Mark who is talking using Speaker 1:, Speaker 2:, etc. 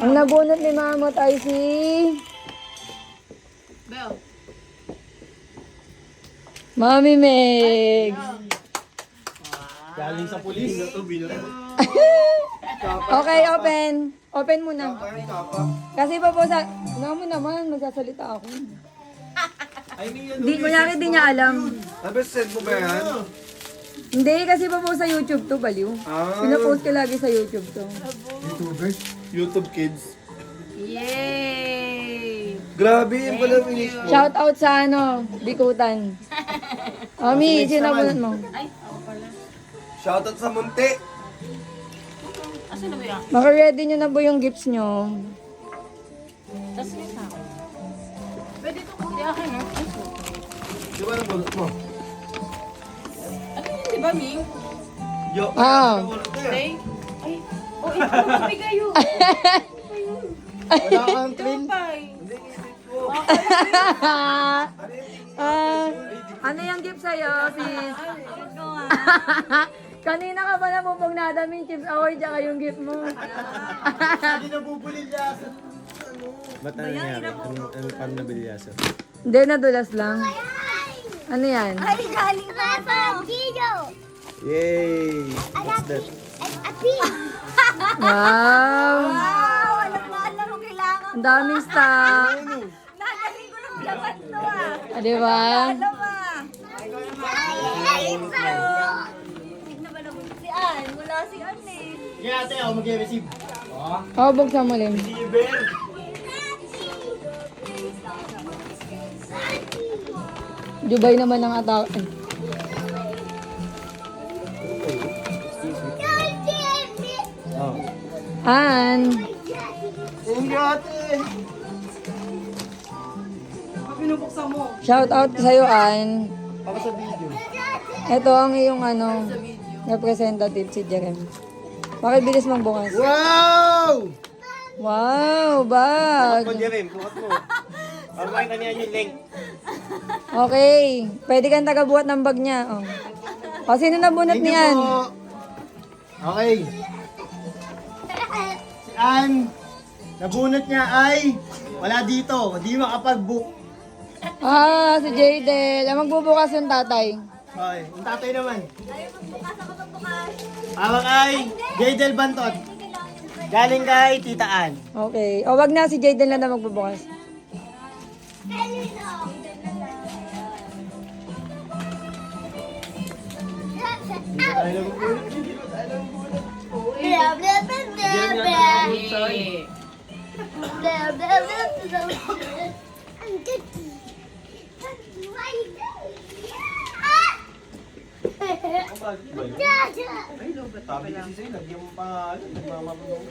Speaker 1: Ang nabunot ni Mamot ay si...
Speaker 2: Bel.
Speaker 1: Mami Meg.
Speaker 3: Galing sa pulis.
Speaker 1: Okay, open. Open muna. Kasi pa po sa... Ano mo naman, magsasalita ako. Di, kunyari di niya alam.
Speaker 3: Send mo ba yan?
Speaker 1: Hindi, kasi pa po sa YouTube to, baliw. Pinapost ko lagi sa YouTube to.
Speaker 3: YouTubers? YouTube Kids.
Speaker 2: Yay!
Speaker 3: Grabe, yung pala finish mo.
Speaker 1: Shout out sa ano, Bikutan. Mami, sinabunot mo.
Speaker 2: Ay, ako pala.
Speaker 3: Shoutout sa Munti.
Speaker 2: Asa na ba yan?
Speaker 1: Maka-ready nyo na po yung gifts nyo.
Speaker 2: Tapos may sa akin. Pwede ito kundi akin, ha? Ay, so.
Speaker 3: Di ba nabulot mo?
Speaker 2: Ano yun, di ba, Ming?
Speaker 3: Yo,
Speaker 1: Ah.
Speaker 3: nabulot ko yan.
Speaker 2: Ay, ay. Oh, ito ang mabigay yun.
Speaker 3: Wala kang clean.
Speaker 2: Pay.
Speaker 3: Hindi, isip ko.
Speaker 1: Ano yung gift sa'yo, sis? Kanina ka pa napupugnada min Chips Award tsaka yung gift mo.
Speaker 3: Hindi nabubulil niya sa
Speaker 4: Ba't ano nangyari? Ano paano nabiliyasan?
Speaker 1: Hindi, nadulas lang. Ano yan?
Speaker 5: Ay, galing na sa video.
Speaker 4: Yay! What's that?
Speaker 1: Wow!
Speaker 5: Wow, alam na alam mo kailangan.
Speaker 1: Ang daming stock.
Speaker 5: Nagaling ko ng laban to ah.
Speaker 1: Di ba?
Speaker 5: Alam ah. Tignan ba naman si Ann? Wala si Ann eh.
Speaker 3: Kaya ate, ako mag-receive.
Speaker 1: Oo, buksan mo, Lim.
Speaker 3: Receiver.
Speaker 1: Dubai naman ang atake.
Speaker 4: Oh.
Speaker 1: Ann.
Speaker 3: Thank you ate.
Speaker 1: Shout out sa'yo, Ann.
Speaker 3: Ako sa video.
Speaker 1: Ito ang iyong ano, representative si Jerem. Pakibilis magbukas.
Speaker 3: Wow!
Speaker 1: Wow, bag.
Speaker 3: Jerem, bukat mo. Para makita niya yung link.
Speaker 1: Okay, pwede kang tagabuhat ng bag niya. Oh. O, sino nabunot
Speaker 3: Thank you
Speaker 1: niyan?
Speaker 3: po. Okay. Si Ann, nabunot niya ay wala dito. Hindi makapag-book.
Speaker 1: Ah, si Jadel. Ah, magbubukas yung tatay.
Speaker 3: Okay, yung tatay naman. Awak ay Jaydel Bantot. Galing kay Tita Ann.
Speaker 1: Okay. O, wag na, si Jadel na na magbubukas.
Speaker 5: Blah, blah, blah, blah, blah.
Speaker 2: Yay!
Speaker 5: Blah, blah, blah, blah. Ang gati.
Speaker 3: Sabi kasi sa'yo, lagyan mo pa, nagmamamulong.